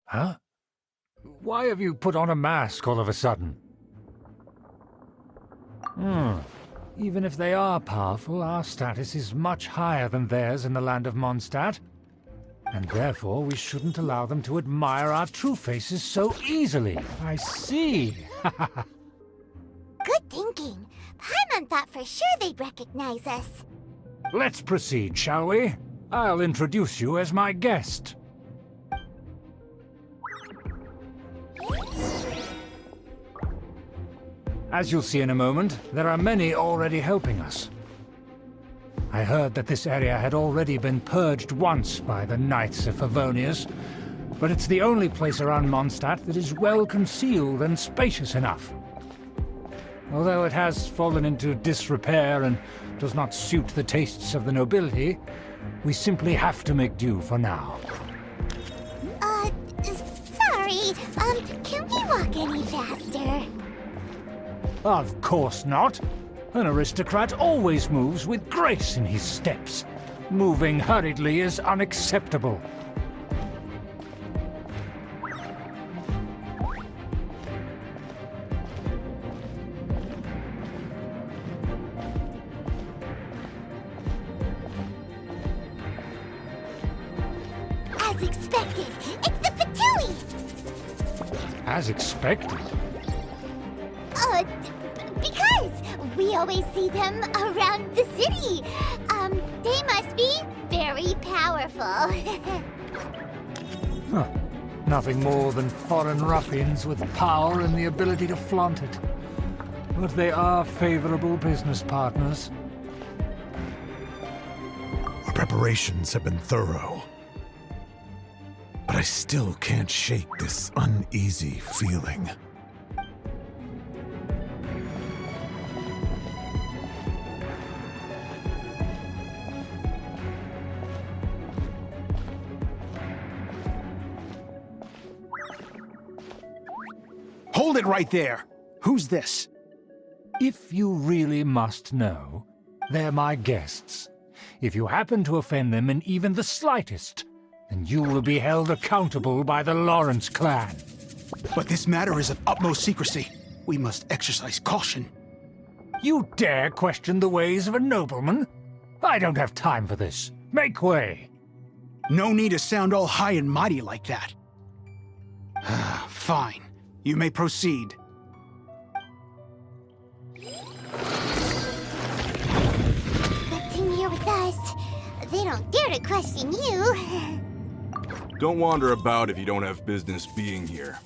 Huh? Why have you put on a mask all of a sudden? Even if they are powerful, our status is much higher than theirs in the land of Mondstadt. And therefore, we shouldn't allow them to admire our true faces so easily. I see. Good thinking. Paimon thought for sure they'd recognize us. Let's proceed, shall we? I'll introduce you as my guest. As you'll see in a moment, there are many already helping us. I heard that this area had already been purged once by the Knights of Favonius, but it's the only place around Mondstadt that is well concealed and spacious enough. Although it has fallen into disrepair and does not suit the tastes of the nobility, we simply have to make do for now. Sorry, can we walk any faster? Of course not. An aristocrat always moves with grace in his steps. Moving hurriedly is unacceptable. As expected, it's the Fatui! As expected. Because we always see them around the city. They must be very powerful. Huh. Nothing more than foreign ruffians with power and the ability to flaunt it. But they are favorable business partners. Our preparations have been thorough. But I still can't shake this uneasy feeling. Hold it right there! Who's this? If you really must know, they're my guests. If you happen to offend them in even the slightest, then you will be held accountable by the Lawrence clan. But this matter is of utmost secrecy. We must exercise caution. You dare question the ways of a nobleman? I don't have time for this. Make way! No need to sound all high and mighty like that. Fine. You may proceed. Good thing you're with us. They don't dare to question you. Don't wander about if you don't have business being here.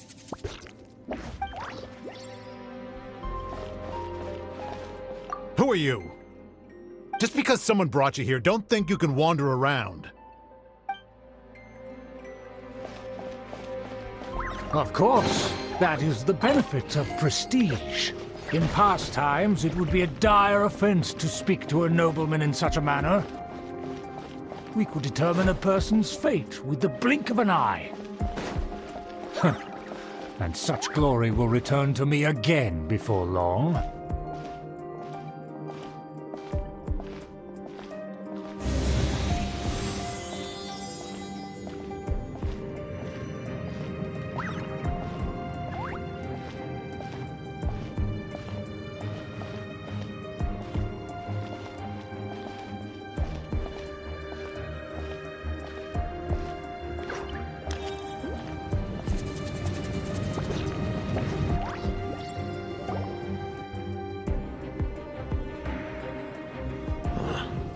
Who are you? Just because someone brought you here, don't think you can wander around. Of course. That is the benefit of prestige. In past times, it would be a dire offense to speak to a nobleman in such a manner. We could determine a person's fate with the blink of an eye. And such glory will return to me again before long.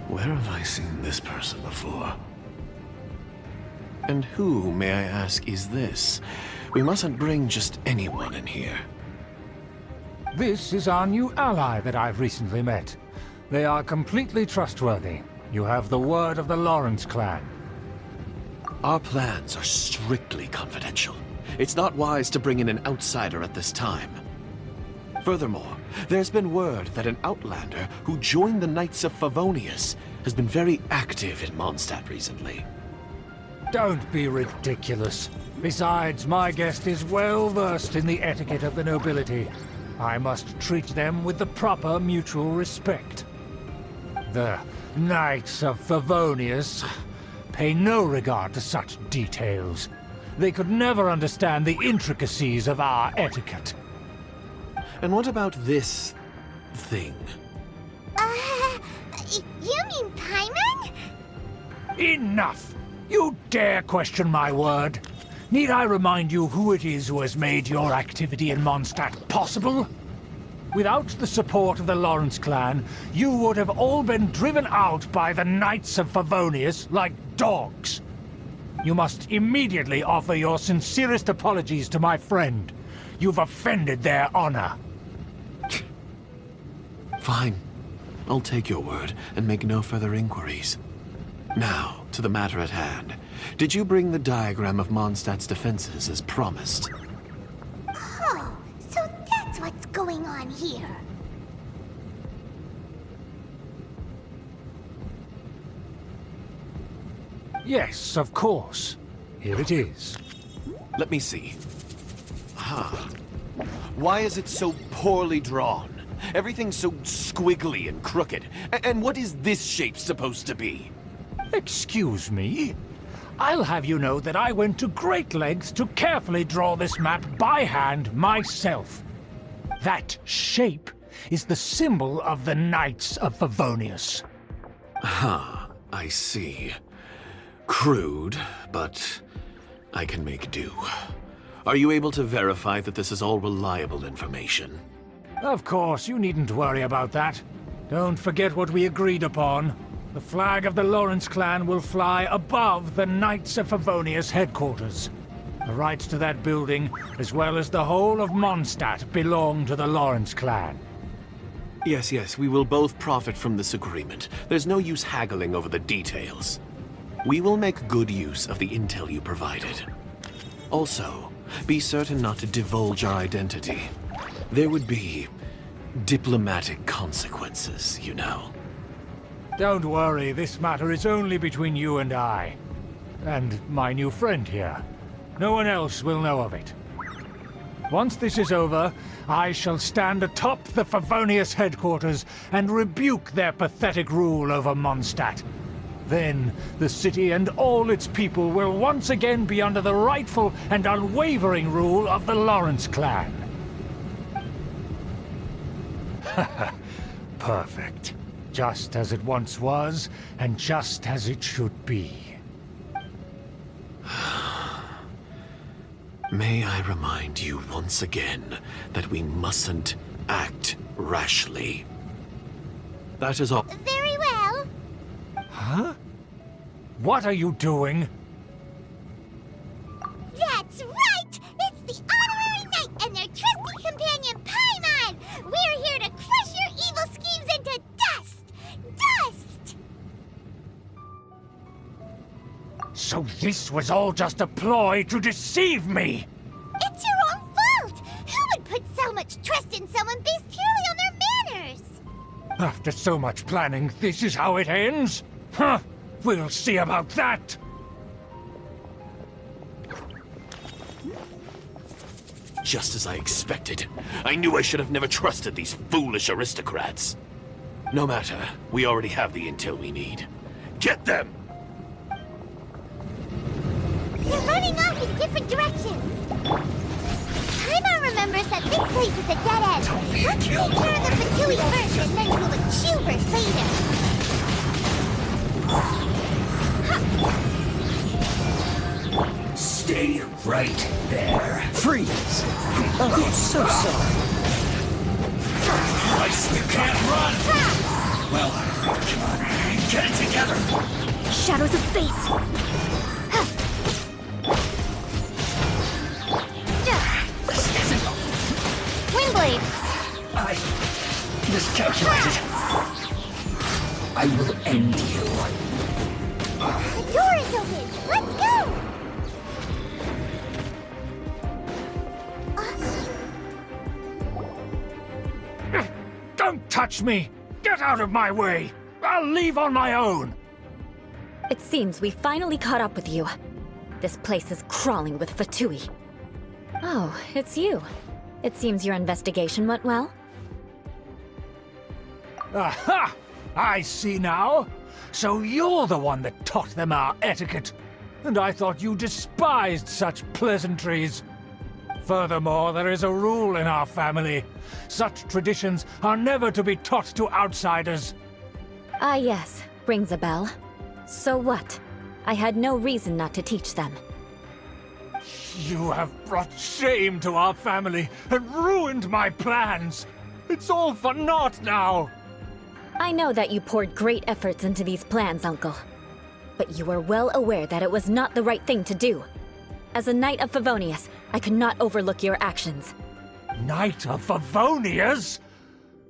Where have I seen this person before? And who, may I ask, is this? We mustn't bring just anyone in here. This is our new ally that I've recently met. They are completely trustworthy. You have the word of the Lawrence clan. Our plans are strictly confidential. It's not wise to bring in an outsider at this time. Furthermore, there's been word that an outlander who joined the Knights of Favonius has been very active in Mondstadt recently. Don't be ridiculous. Besides, my guest is well versed in the etiquette of the nobility. I must treat them with the proper mutual respect. The Knights of Favonius pay no regard to such details. They could never understand the intricacies of our etiquette. And what about this thing? You mean Paimon? Enough! You dare question my word? Need I remind you who it is who has made your activity in Mondstadt possible? Without the support of the Lawrence clan, you would have all been driven out by the Knights of Favonius like dogs. You must immediately offer your sincerest apologies to my friend. You've offended their honor. Fine. I'll take your word and make no further inquiries. Now, to the matter at hand. Did you bring the diagram of Mondstadt's defenses as promised? Oh, so that's what's going on here. Yes, of course. Here it is. Let me see. Why is it so poorly drawn? Everything's so squiggly and crooked. And what is this shape supposed to be? Excuse me? I'll have you know that I went to great lengths to carefully draw this map by hand myself. That shape is the symbol of the Knights of Favonius. I see. Crude, but I can make do. Are you able to verify that this is all reliable information? Of course, you needn't worry about that. Don't forget what we agreed upon. The flag of the Lawrence clan will fly above the Knights of Favonius headquarters. The rights to that building, as well as the whole of Mondstadt, belong to the Lawrence clan. Yes, we will both profit from this agreement. There's no use haggling over the details. We will make good use of the intel you provided. Also, be certain not to divulge our identity. There would be diplomatic consequences, you know. Don't worry, this matter is only between you and I. And my new friend here. No one else will know of it. Once this is over, I shall stand atop the Favonius headquarters and rebuke their pathetic rule over Mondstadt. Then, the city and all its people will once again be under the rightful and unwavering rule of the Lawrence clan. Perfect. Just as it once was, and just as it should be. May I remind you once again that we mustn't act rashly. That is all. Very well. Huh? What are you doing? That's right! It's the honorary knight and their trusty companion, Paimon! We're here to crush your evil schemes into dust! Dust! So this was all just a ploy to deceive me! It's your own fault! Who would put so much trust in someone based purely on their manners? After so much planning, this is how it ends? Huh! We'll see about that! Just as I expected. I knew I should have never trusted these foolish aristocrats. No matter, we already have the intel we need. Get them! They're running off in different directions. Paimon remembers that this place is a dead end. Let's take care of the Fatui first and then deal with Schubert later. Stay right there. Freeze! Oh, so sorry. Christ, you can't run! Well, come on, get it together! Shadows of fate! This isn't... Windblade! I miscalculated. I will end you. The door is open! Let's go! Don't touch me! Get out of my way! I'll leave on my own! It seems we finally caught up with you. This place is crawling with Fatui. Oh, it's you. It seems your investigation went well. Aha! I see now! So you're the one that taught them our etiquette. And I thought you despised such pleasantries. Furthermore, there is a rule in our family. Such traditions are never to be taught to outsiders. Ah yes, rings a bell. So what? I had no reason not to teach them. You have brought shame to our family and ruined my plans. It's all for naught now! I know that you poured great efforts into these plans, Uncle. But you are well aware that it was not the right thing to do. As a Knight of Favonius, I could not overlook your actions. Knight of Favonius?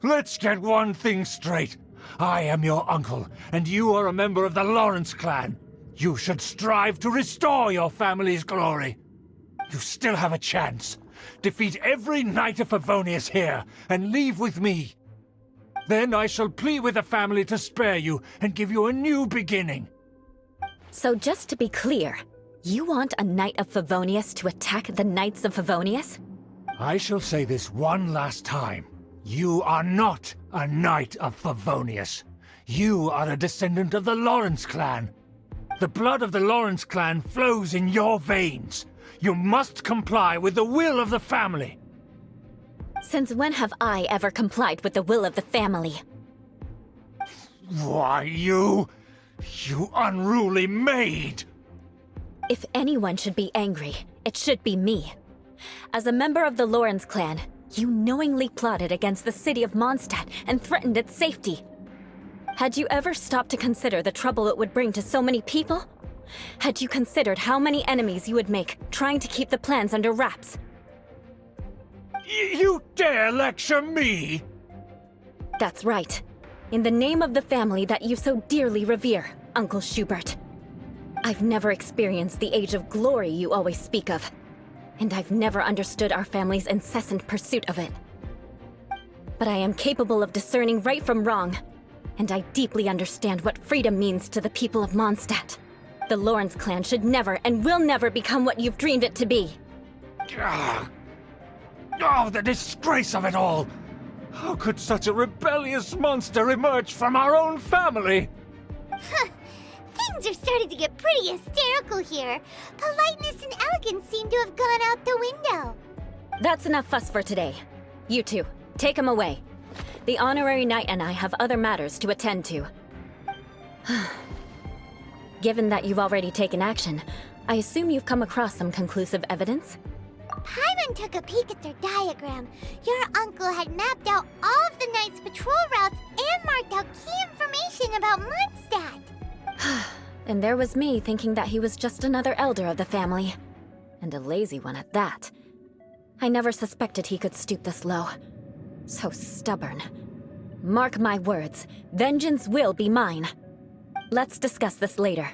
Let's get one thing straight. I am your uncle, and you are a member of the Lawrence clan. You should strive to restore your family's glory. You still have a chance. Defeat every Knight of Favonius here, and leave with me. Then I shall plead with the family to spare you and give you a new beginning. So just to be clear, you want a Knight of Favonius to attack the Knights of Favonius? I shall say this one last time. You are not a Knight of Favonius. You are a descendant of the Lawrence clan. The blood of the Lawrence clan flows in your veins. You must comply with the will of the family. Since when have I ever complied with the will of the family? Why, you unruly maid! If anyone should be angry, it should be me. As a member of the Lawrence clan, you knowingly plotted against the city of Mondstadt and threatened its safety. Had you ever stopped to consider the trouble it would bring to so many people? Had you considered how many enemies you would make trying to keep the plans under wraps? You dare lecture me? That's right. In the name of the family that you so dearly revere, Uncle Schubert. I've never experienced the age of glory you always speak of, and I've never understood our family's incessant pursuit of it. But I am capable of discerning right from wrong, and I deeply understand what freedom means to the people of Mondstadt. The Lawrence clan should never and will never become what you've dreamed it to be. Oh, the disgrace of it all! How could such a rebellious monster emerge from our own family? Things are starting to get pretty hysterical here. Politeness and elegance seem to have gone out the window. That's enough fuss for today. You two, take him away. The honorary knight and I have other matters to attend to. Given that you've already taken action, I assume you've come across some conclusive evidence? Paimon took a peek at their diagram. Your uncle had mapped out all of the Knight's patrol routes and marked out key information about Mondstadt. And there was me thinking that he was just another elder of the family. And a lazy one at that. I never suspected he could stoop this low. So stubborn. Mark my words, vengeance will be mine. Let's discuss this later.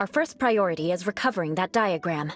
Our first priority is recovering that diagram.